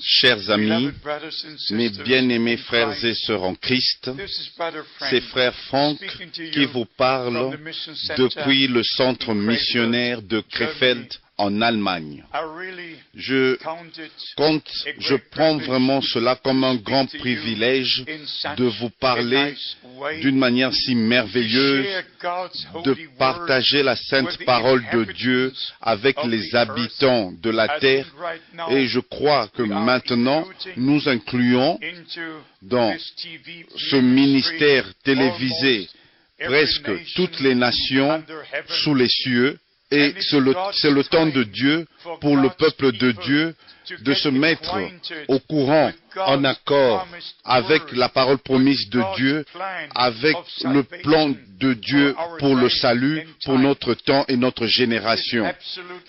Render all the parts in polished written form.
Chers amis, mes bien-aimés frères et sœurs en Christ, c'est frère Franck qui vous parle depuis le centre missionnaire de Krefeld en Allemagne. Je prends vraiment cela comme un grand privilège de vous parler d'une manière si merveilleuse, de partager la sainte parole de Dieu avec les habitants de la terre. Et je crois que maintenant, nous incluons dans ce ministère télévisé presque toutes les nations sous les cieux. Et c'est le temps de Dieu, pour le peuple de Dieu, de se mettre au courant, en accord avec la parole promise de Dieu, avec le plan de Dieu pour le salut, pour notre temps et notre génération.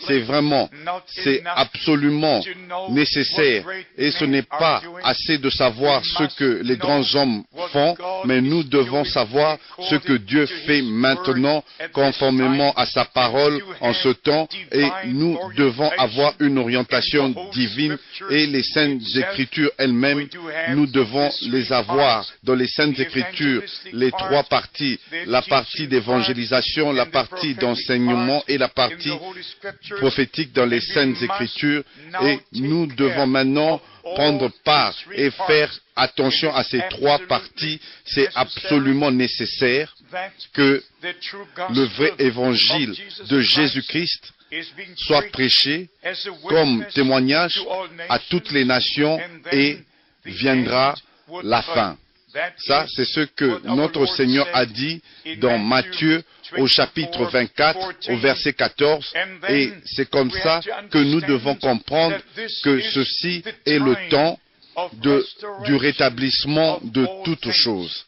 C'est absolument nécessaire. Et ce n'est pas assez de savoir ce que les grands hommes font, mais nous devons savoir ce que Dieu fait maintenant, conformément à sa parole en ce temps, et nous devons avoir une orientation divine, et les Saintes Écritures elles-mêmes, nous devons les avoir. Dans les Saintes Écritures, les trois parties, la partie d'évangélisation, la partie d'enseignement et la partie prophétique dans les Saintes Écritures, et nous devons maintenant prendre part et faire attention à ces trois parties. C'est absolument nécessaire que le vrai évangile de Jésus-Christ soit prêché comme témoignage à toutes les nations, et viendra la fin. Ça, c'est ce que notre Seigneur a dit dans Matthieu au chapitre 24, au verset 14, et c'est comme ça que nous devons comprendre que ceci est le temps du rétablissement de toutes choses.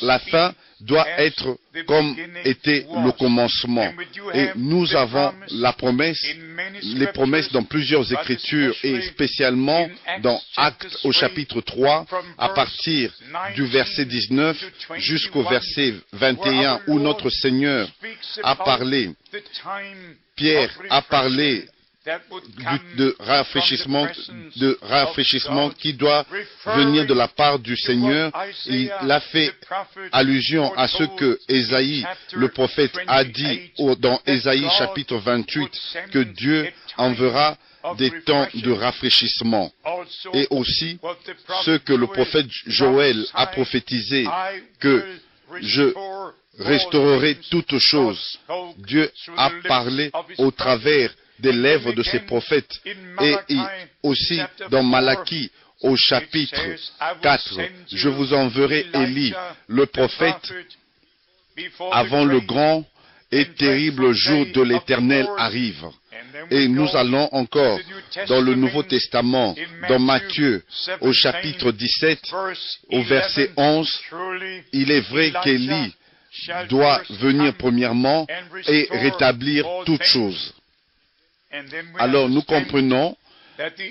La fin doit être comme était le commencement. Et nous avons les promesses dans plusieurs Écritures, et spécialement dans Actes au chapitre 3, à partir du verset 19 jusqu'au verset 21, où notre Seigneur a parlé, Pierre a parlé de rafraîchissement qui doit venir de la part du Seigneur. Il a fait allusion à ce que Ésaïe, le prophète, a dit dans Ésaïe chapitre 28, que Dieu enverra des temps de rafraîchissement. Et aussi ce que le prophète Joël a prophétisé, que je restaurerai toutes choses. Dieu a parlé au travers des lèvres de ses prophètes. Et aussi dans Malachie, au chapitre 4, je vous enverrai Élie, le prophète, avant le grand et terrible jour de l'Éternel arrive. Et nous allons encore dans le Nouveau Testament, dans Matthieu, au chapitre 17, au verset 11, il est vrai qu'Élie doit venir premièrement et rétablir toutes choses. Alors nous comprenons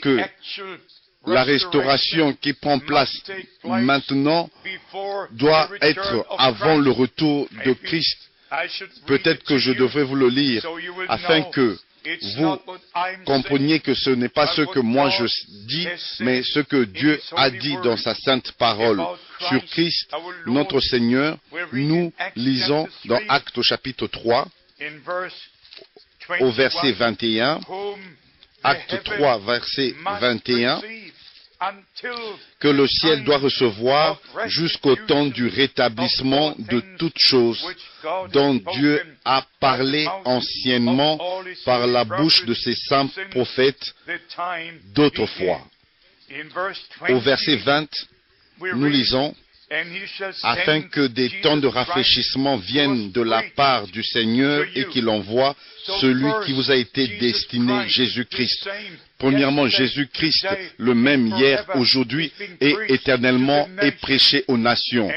que la restauration qui prend place maintenant doit être avant le retour de Christ. Peut-être que je devrais vous le lire afin que vous compreniez que ce n'est pas ce que moi je dis, mais ce que Dieu a dit dans sa sainte parole sur Christ, notre Seigneur. Nous lisons dans Actes au chapitre 3, au verset 21, Acte 3, verset 21, que le ciel doit recevoir jusqu'au temps du rétablissement de toutes choses dont Dieu a parlé anciennement par la bouche de ses saints prophètes d'autrefois. Au verset 20, nous lisons, afin que des temps de rafraîchissement viennent de la part du Seigneur et qu'il envoie celui qui vous a été destiné, Jésus-Christ. Premièrement, Jésus-Christ, le même hier, aujourd'hui et éternellement, est prêché aux nations.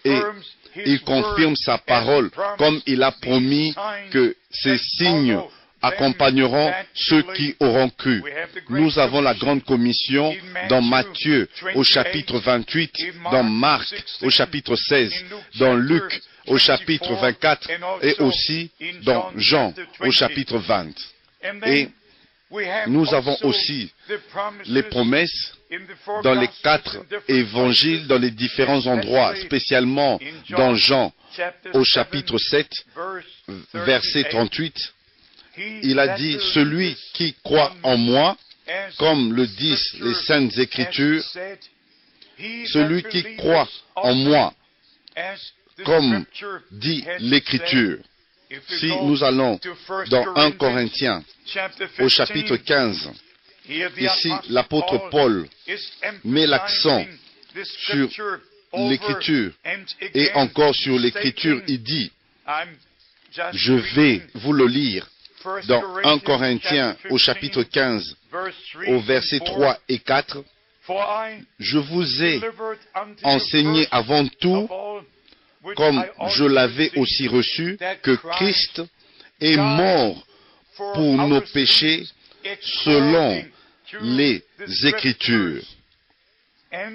Et il confirme sa parole, comme il a promis que ces signes accompagneront ceux qui auront cru. Nous avons la grande commission dans Matthieu au chapitre 28, dans Marc au chapitre 16, dans Luc au chapitre 24 et aussi dans Jean au chapitre 20. Et nous avons aussi les promesses dans les 4 évangiles, dans les différents endroits, spécialement dans Jean, au chapitre 7, verset 38. Il a dit, « Celui qui croit en moi, comme le disent les Saintes Écritures, celui qui croit en moi, comme dit l'Écriture. » Si nous allons dans 1 Corinthiens, au chapitre 15, ici l'apôtre Paul met l'accent sur l'Écriture, et encore sur l'Écriture, il dit, je vais vous le lire, dans 1 Corinthiens, au chapitre 15, au verset 3 et 4, « Je vous ai enseigné avant tout, comme je l'avais aussi reçu, que Christ est mort pour nos péchés selon les Écritures.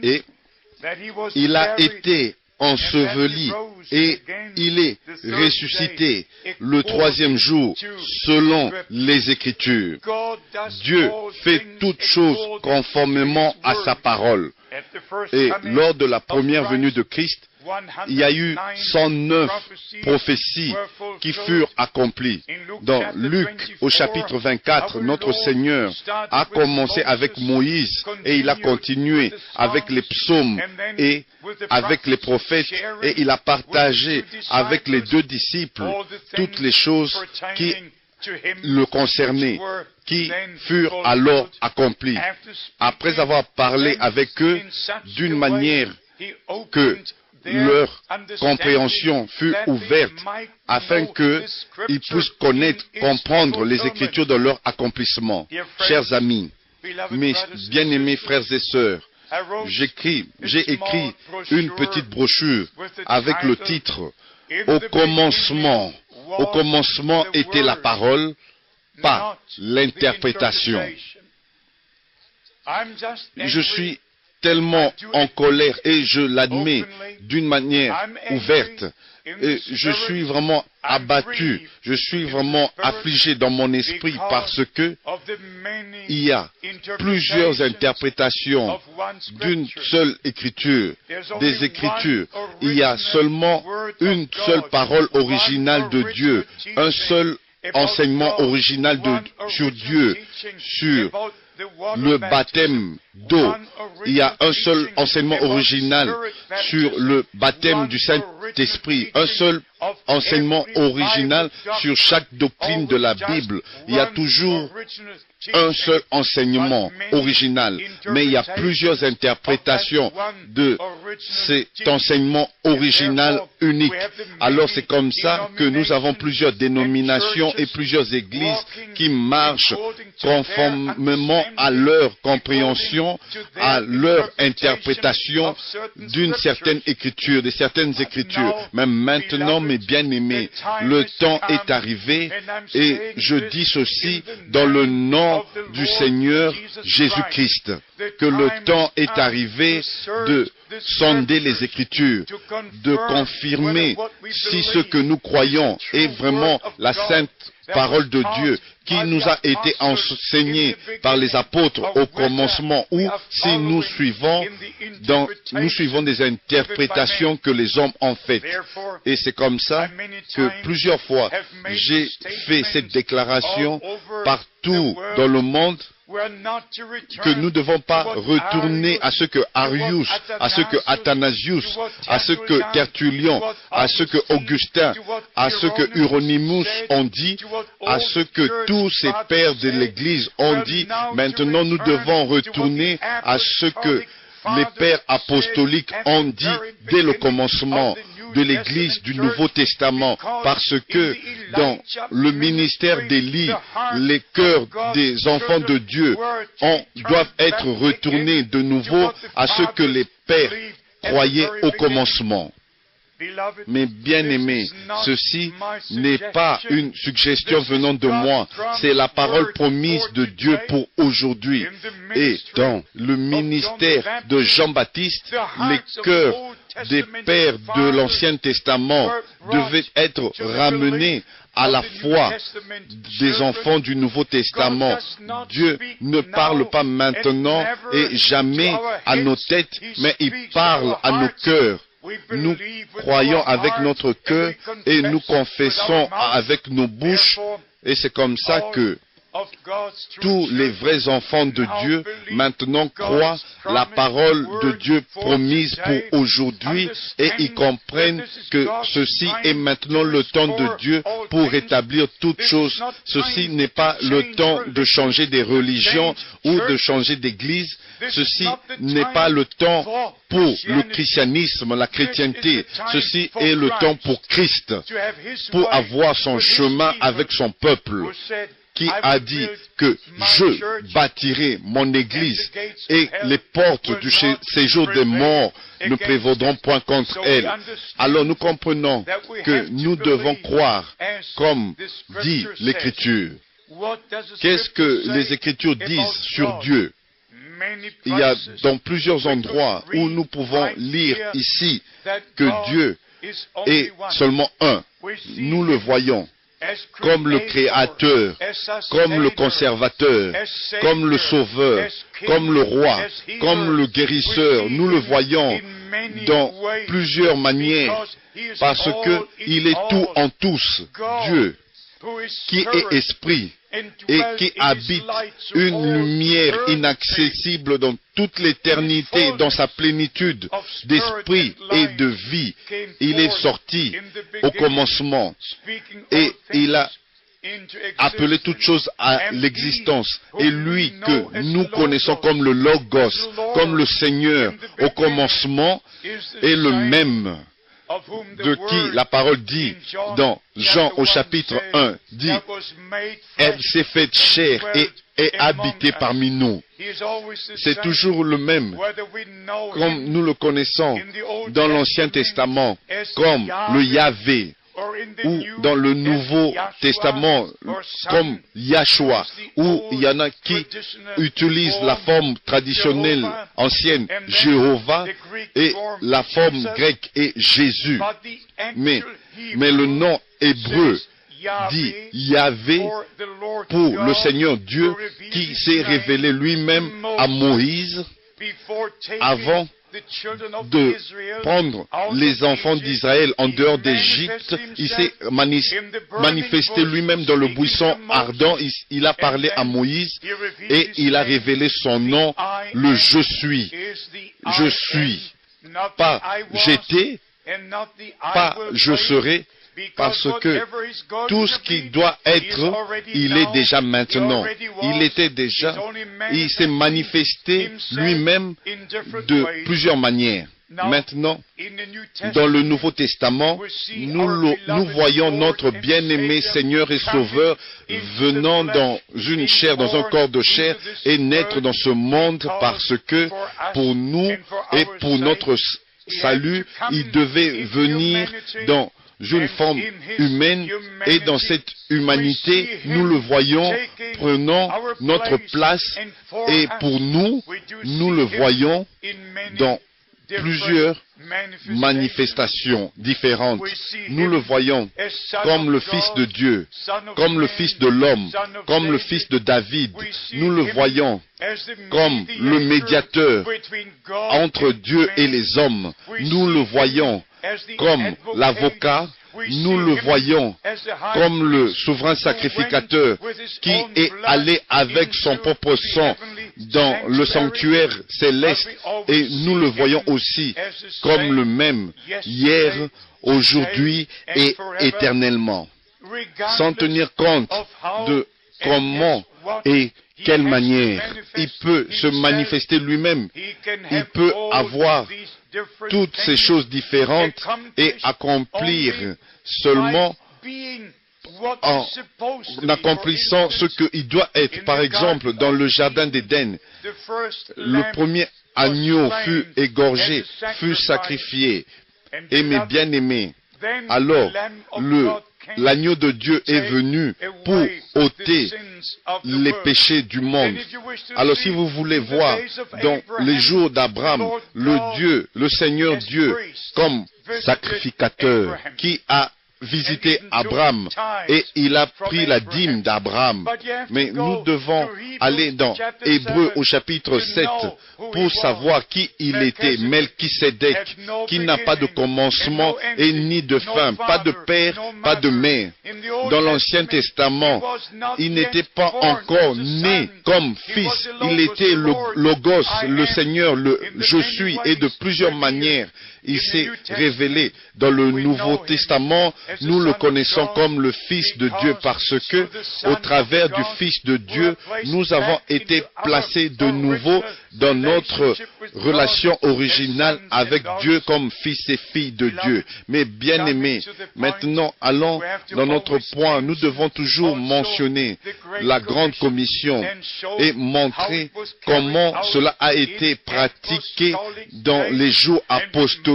Et il a été enseveli et il est ressuscité le 3e jour selon les Écritures. Dieu fait toutes choses conformément à sa parole. Et lors de la première venue de Christ, il y a eu 109 prophéties qui furent accomplies. Dans Luc, au chapitre 24, notre Seigneur a commencé avec Moïse et il a continué avec les psaumes et avec les prophètes et il a partagé avec les 2 disciples toutes les choses qui le concernaient, qui furent alors accomplies. Après avoir parlé avec eux d'une manière que leur compréhension fut ouverte afin qu'ils puissent connaître, comprendre les Écritures dans leur accomplissement. Chers amis, mes bien-aimés frères et sœurs, j'ai écrit une petite brochure avec le titre « Au commencement était la parole, pas l'interprétation ». Je suis tellement en colère et je l'admets d'une manière ouverte. Et je suis vraiment abattu, je suis vraiment affligé dans mon esprit parce que il y a plusieurs interprétations d'une seule écriture, des Écritures. Il y a seulement une seule parole originale de Dieu, un seul enseignement original sur Dieu, sur le baptême d'eau. Il y a un seul enseignement original sur le baptême du Saint-Esprit, un seul enseignement original sur chaque doctrine de la Bible. Il y a toujours un seul enseignement original, mais il y a plusieurs interprétations de cet enseignement original unique. Alors c'est comme ça que nous avons plusieurs dénominations et plusieurs églises qui marchent conformément à leur compréhension, à leur interprétation d'une certaine écriture, de certaines écritures. Mais maintenant, mes bien-aimés, le temps est arrivé et je dis ceci dans le nom du Seigneur Jésus-Christ, que le temps est arrivé de sonder les Écritures, de confirmer si ce que nous croyons est vraiment la sainte parole de Dieu qui nous a été enseignée par les apôtres au commencement, ou si nous suivons des interprétations que les hommes ont faites. Et c'est comme ça que plusieurs fois j'ai fait cette déclaration partout dans le monde, que nous ne devons pas retourner à ce que Arius, à ce que Athanasius, à ce que Tertullian, à ce que Augustin, à ce que Hieronymus ont dit, à ce que tous ces pères de l'Église ont dit. Maintenant, nous devons retourner à ce que les pères apostoliques ont dit dès le commencement de l'Église du Nouveau Testament, parce que dans le ministère d'Élie, les cœurs des enfants de Dieu doivent être retournés de nouveau à ce que les pères croyaient au commencement. Mes bien-aimés, ceci n'est pas une suggestion venant de moi, c'est la parole promise de Dieu pour aujourd'hui. Et dans le ministère de Jean-Baptiste, les cœurs des pères de l'Ancien Testament devaient être ramenés à la foi des enfants du Nouveau Testament. Dieu ne parle pas maintenant et jamais à nos têtes, mais il parle à nos cœurs. Nous croyons avec notre cœur et nous confessons avec nos bouches, et c'est comme ça que tous les vrais enfants de Dieu maintenant croient la parole de Dieu promise pour aujourd'hui et ils comprennent que ceci est maintenant le temps de Dieu pour établir toutes choses. Ceci n'est pas le temps de changer des religions ou de changer d'église. Ceci n'est pas le temps pour le christianisme, la chrétienté. Ceci est le temps pour Christ, pour avoir son chemin avec son peuple, qui a dit que je bâtirai mon église et les portes du séjour des morts ne prévaudront point contre elle. Alors nous comprenons que nous devons croire comme dit l'Écriture. Qu'est-ce que les Écritures disent sur Dieu? Il y a dans plusieurs endroits où nous pouvons lire ici que Dieu est seulement un. Nous le voyons comme le Créateur, comme le Conservateur, comme le Sauveur, comme le Roi, comme le Guérisseur. Nous le voyons dans plusieurs manières parce qu'il est tout en tous, Dieu, qui est esprit et qui habite une lumière inaccessible dans toute l'éternité, dans sa plénitude d'esprit et de vie. Il est sorti au commencement et il a appelé toutes choses à l'existence. Et lui que nous connaissons comme le Logos, comme le Seigneur au commencement, est le même de qui la parole dit dans Jean au chapitre 1, dit « Elle s'est faite chair et est habitée parmi nous ». C'est toujours le même, comme nous le connaissons dans l'Ancien Testament, comme le Yahvé, ou dans le Nouveau Testament, comme Yahshua, où il y en a qui utilisent la forme traditionnelle ancienne, Jéhovah, et la forme grecque est Jésus. Mais le nom hébreu dit Yahvé pour le Seigneur Dieu qui s'est révélé lui-même à Moïse avant de prendre les enfants d'Israël en dehors d'Égypte. Il s'est manifesté lui-même dans le buisson ardent. Il a parlé à Moïse et il a révélé son nom, le Je suis. Je suis. Pas j'étais, pas je serai, parce que tout ce qui doit être, il est déjà maintenant. Il était déjà, il s'est manifesté lui-même de plusieurs manières. Maintenant, dans le Nouveau Testament, nous voyons notre bien-aimé Seigneur et Sauveur venant dans une chair, dans un corps de chair, et naître dans ce monde parce que pour nous et pour notre salut, il devait venir dans une forme humaine, et dans cette humanité, nous le voyons prenant notre place, et pour nous, nous le voyons dans plusieurs manifestations différentes. Nous le voyons comme le Fils de Dieu, comme le Fils de l'homme, comme le Fils de David. Nous le voyons comme le médiateur entre Dieu et les hommes. Nous le voyons comme l'avocat. Nous le voyons comme le souverain sacrificateur qui est allé avec son propre sang dans le sanctuaire céleste, et nous le voyons aussi comme le même hier, aujourd'hui et éternellement, sans tenir compte de comment et quelle manière il peut se manifester lui-même. Il peut avoir toutes ces choses différentes et accomplir seulement en accomplissant ce qu'il doit être. Par exemple, dans le jardin d'Éden, le premier agneau fut égorgé, fut sacrifié, Et mes bien-aimés, alors l'agneau de Dieu est venu pour ôter les péchés du monde. Alors si vous voulez voir dans les jours d'Abraham, le Seigneur Dieu, comme sacrificateur, qui a visité Abraham et il a pris la dîme d'Abraham. Mais nous devons aller dans Hébreux au chapitre 7 pour savoir qui il était, Melchisédek, qui n'a pas de commencement et ni de fin, pas de père, pas de mère. Dans l'Ancien Testament, il n'était pas encore né comme fils. Il était le Logos, le Seigneur, le Je suis, et de plusieurs manières. Il s'est révélé dans le Nouveau Testament. Nous le connaissons comme le Fils de Dieu parce que, au travers du Fils de Dieu, nous avons été placés de nouveau dans notre relation originale avec Dieu comme fils et filles de Dieu. Mais bien aimés, maintenant allons dans notre point. Nous devons toujours mentionner la grande commission et montrer comment cela a été pratiqué dans les jours apostoliques,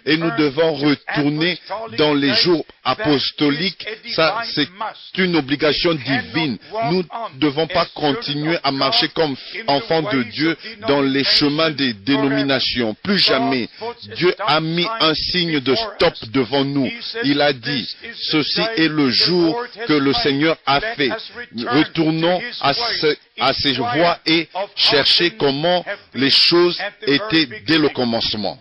et nous devons retourner dans les jours apostoliques. Ça, c'est une obligation divine. Nous ne devons pas continuer à marcher comme enfants de Dieu dans les chemins des dénominations. Plus jamais. Dieu a mis un signe de stop devant nous. Il a dit, ceci est le jour que le Seigneur a fait. Retournons à ses voies et chercher comment les choses étaient dès le commencement.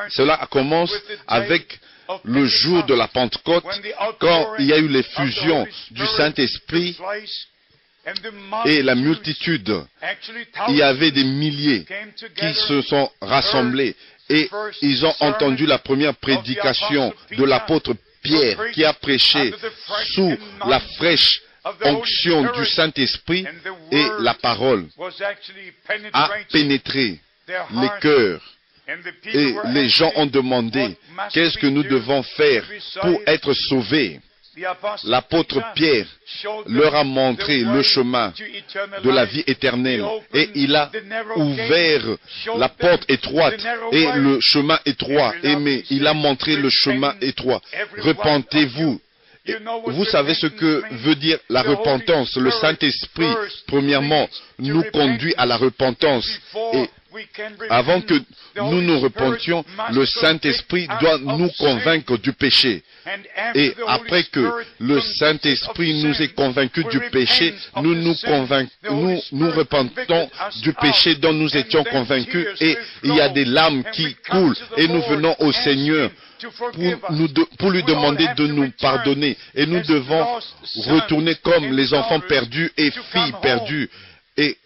Cela commence avec le jour de la Pentecôte, quand il y a eu l'effusion du Saint-Esprit et la multitude. Il y avait des milliers qui se sont rassemblés et ils ont entendu la première prédication de l'apôtre Pierre qui a prêché sous la fraîche onction du Saint-Esprit, et la parole a pénétré les cœurs. Et les gens ont demandé, qu'est-ce que nous devons faire pour être sauvés? L'apôtre Pierre leur a montré le chemin de la vie éternelle, et il a ouvert la porte étroite et le chemin étroit, mais il a montré le chemin étroit. Repentez-vous. Vous savez ce que veut dire la repentance. Le Saint-Esprit, premièrement, nous conduit à la repentance. Et avant que nous nous repentions, le Saint-Esprit doit nous convaincre du péché. Et après que le Saint-Esprit nous ait convaincus du péché, nous repentons du péché dont nous étions convaincus, et il y a des larmes qui coulent, et nous venons au Seigneur pour lui demander de nous pardonner. Et nous devons retourner comme les enfants perdus et filles perdues, et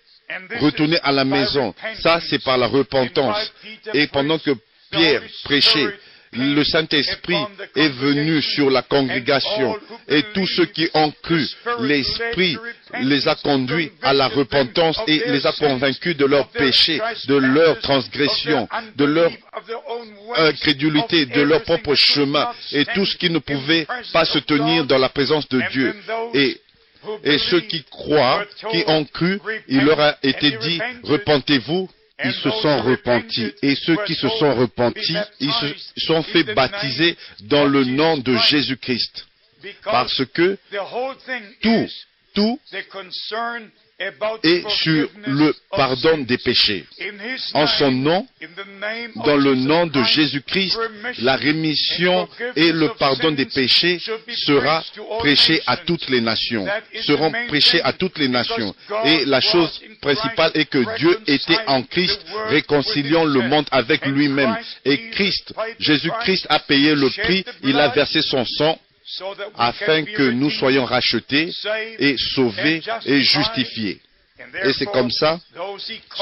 retourner à la maison. Ça, c'est par la repentance. Et pendant que Pierre prêchait, le Saint-Esprit est venu sur la congrégation, et tous ceux qui ont cru, l'Esprit les a conduits à la repentance et les a convaincus de leurs péchés, de leur transgression, de leur incrédulité, de leur propre chemin, et tout ce qui ne pouvait pas se tenir dans la présence de Dieu. Et ceux qui croient, qui ont cru, il leur a été dit, repentez-vous. Ils se sont repentis. Et ceux qui se sont repentis, ils se sont fait baptiser dans le nom de Jésus-Christ. Parce que tout est sur le pardon des péchés. En son nom, dans le nom de Jésus-Christ, la rémission et le pardon des péchés sera prêché à toutes les nations. Seront prêchés à toutes les nations. Et la chose principale est que Dieu était en Christ, réconciliant le monde avec lui-même. Et Jésus-Christ a payé le prix, il a versé son sang, afin que nous soyons rachetés et sauvés et justifiés. Et c'est comme ça,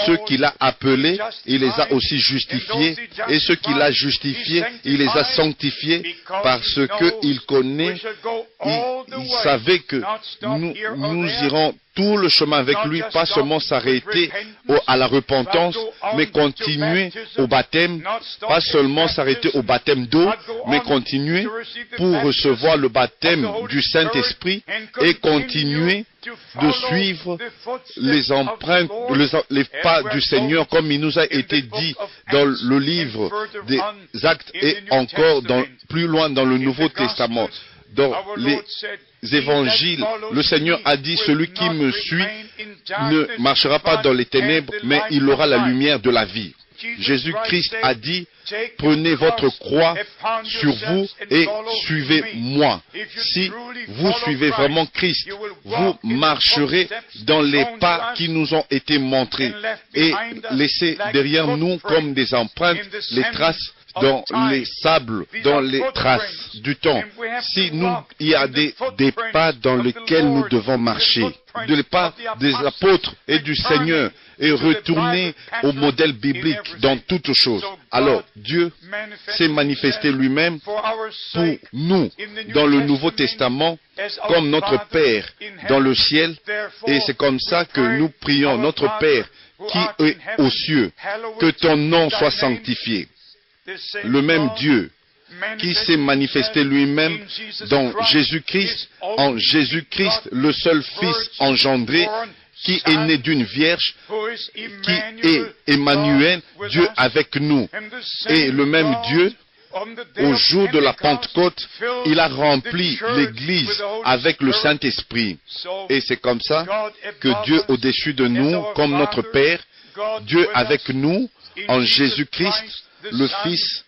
ceux qu'il a appelés, il les a aussi justifiés, et ceux qu'il a justifiés, il les a sanctifiés, parce qu'il connaît, il savait que nous irons tout le chemin avec lui, pas seulement s'arrêter à la repentance, mais continuer au baptême, pas seulement s'arrêter au baptême d'eau, mais continuer pour recevoir le baptême du Saint-Esprit et continuer de suivre les empreintes, les pas du Seigneur, comme il nous a été dit dans le livre des Actes et encore plus loin dans le Nouveau Testament. Dans les évangiles, le Seigneur a dit, celui qui me suit ne marchera pas dans les ténèbres, mais il aura la lumière de la vie. Jésus-Christ a dit, prenez votre croix sur vous et suivez-moi. Si vous suivez vraiment Christ, vous marcherez dans les pas qui nous ont été montrés et laissez derrière nous comme des empreintes les traces dans les sables, dans les traces du temps. Si il y a des pas dans lesquels nous devons marcher, des pas des apôtres et du Seigneur, et retourner au modèle biblique dans toutes choses. Alors, Dieu s'est manifesté lui-même pour nous dans le Nouveau Testament comme notre Père dans le ciel, et c'est comme ça que nous prions, notre Père qui est aux cieux, que ton nom soit sanctifié. Le même Dieu qui s'est manifesté lui-même dans Jésus-Christ, en Jésus-Christ, le seul Fils engendré, qui est né d'une vierge, qui est Emmanuel, Dieu avec nous. Et le même Dieu, au jour de la Pentecôte, il a rempli l'Église avec le Saint-Esprit. Et c'est comme ça que Dieu au-dessus de nous, comme notre Père, Dieu avec nous, en Jésus-Christ, le Fils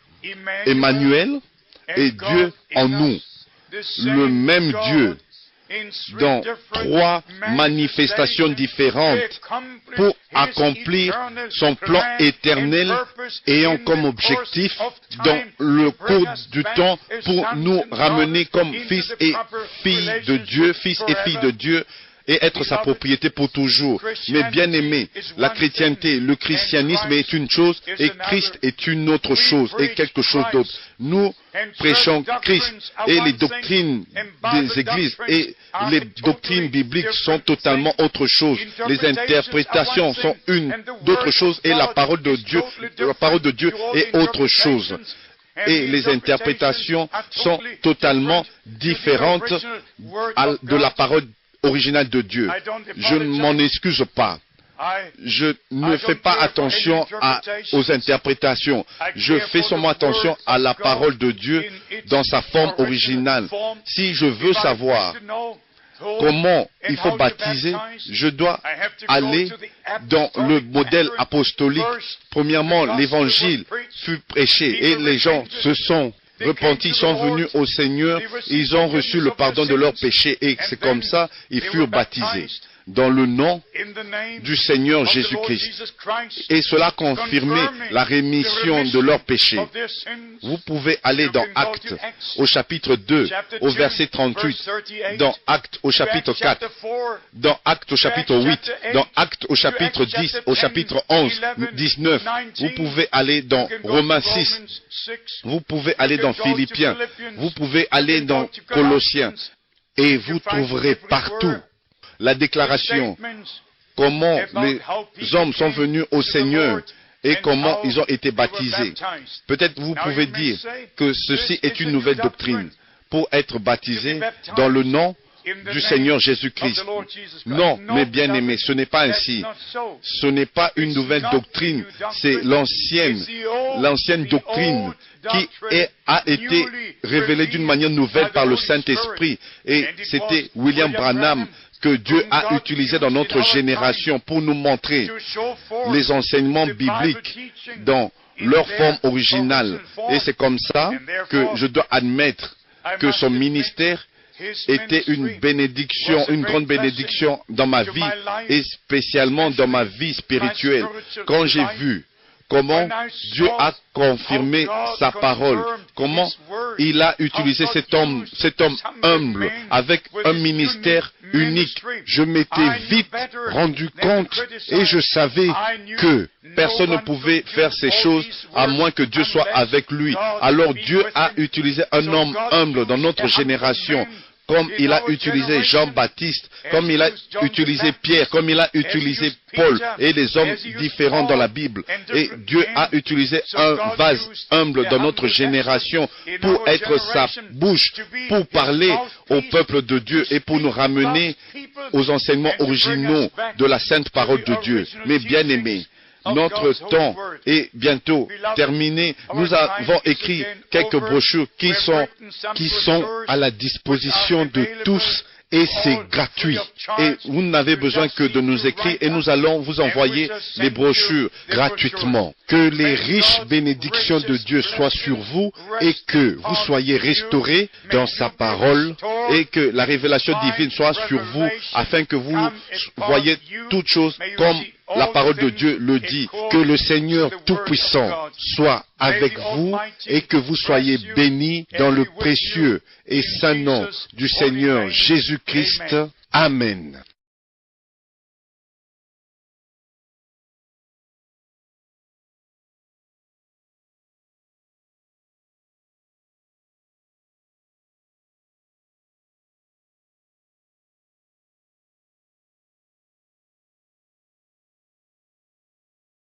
Emmanuel, et Dieu en nous. Le même Dieu, dans trois manifestations différentes pour accomplir son plan éternel, ayant comme objectif, dans le cours du temps, pour nous ramener comme fils et filles de Dieu, fils et filles de Dieu, et être sa propriété pour toujours. Mais bien aimé, la chrétienté, le christianisme est une chose et Christ est une autre chose et quelque chose d'autre. Nous prêchons Christ et les doctrines des églises et les doctrines bibliques sont totalement autre chose. Les interprétations sont d'autre chose et la parole de Dieu est autre chose. Et les interprétations sont totalement différentes de la parole originale de Dieu. Je ne m'en excuse pas. Je ne fais pas attention aux interprétations. Je fais seulement attention à la parole de Dieu dans sa forme originale. Si je veux savoir comment il faut baptiser, je dois aller dans le modèle apostolique. Premièrement, l'évangile fut prêché et les gens se sont repentis, sont venus au Seigneur, ils ont reçu le pardon de leurs péchés et c'est comme ça ils furent baptisés dans le nom du Seigneur Jésus-Christ. Et cela confirmait la rémission de leurs péchés. Vous pouvez aller dans Actes au chapitre 2, au verset 38, dans Actes au chapitre 4, dans Actes au chapitre 8, dans Actes au chapitre 10, au chapitre 11, 19. Vous pouvez aller dans Romains 6, vous pouvez aller dans Philippiens, vous pouvez aller dans Colossiens, et vous trouverez partout la déclaration, comment les hommes sont venus au Seigneur et comment ils ont été baptisés. Peut-être vous pouvez dire que ceci est une nouvelle doctrine pour être baptisé dans le nom du Seigneur Jésus-Christ. Non, mes bien-aimés, ce n'est pas ainsi. Ce n'est pas une nouvelle doctrine, c'est l'ancienne doctrine qui a été révélée d'une manière nouvelle par le Saint-Esprit. Et c'était William Branham que Dieu a utilisé dans notre génération pour nous montrer les enseignements bibliques dans leur forme originale. Et c'est comme ça que je dois admettre que son ministère était une bénédiction, une grande bénédiction dans ma vie et spécialement dans ma vie spirituelle. Quand j'ai vu comment Dieu a confirmé sa parole, comment il a utilisé cet homme humble avec un ministère unique. Je m'étais vite rendu compte et je savais que personne ne pouvait faire ces choses à moins que Dieu soit avec lui. Alors Dieu a utilisé un homme humble dans notre génération comme il a utilisé Jean-Baptiste, comme il a utilisé Pierre, comme il a utilisé Paul et les hommes différents dans la Bible. Et Dieu a utilisé un vase humble dans notre génération pour être sa bouche, pour parler au peuple de Dieu et pour nous ramener aux enseignements originaux de la sainte parole de Dieu. Mais bien aimés, notre temps est bientôt terminé. Nous avons écrit quelques brochures qui sont à la disposition de tous et c'est gratuit. Et vous n'avez besoin que de nous écrire et nous allons vous envoyer les brochures gratuitement. Que les riches bénédictions de Dieu soient sur vous et que vous soyez restaurés dans sa parole et que la révélation divine soit sur vous afin que vous voyez toutes choses comme la parole de Dieu le dit. Que le Seigneur Tout-Puissant soit avec vous et que vous soyez bénis dans le précieux et saint nom du Seigneur Jésus-Christ. Amen.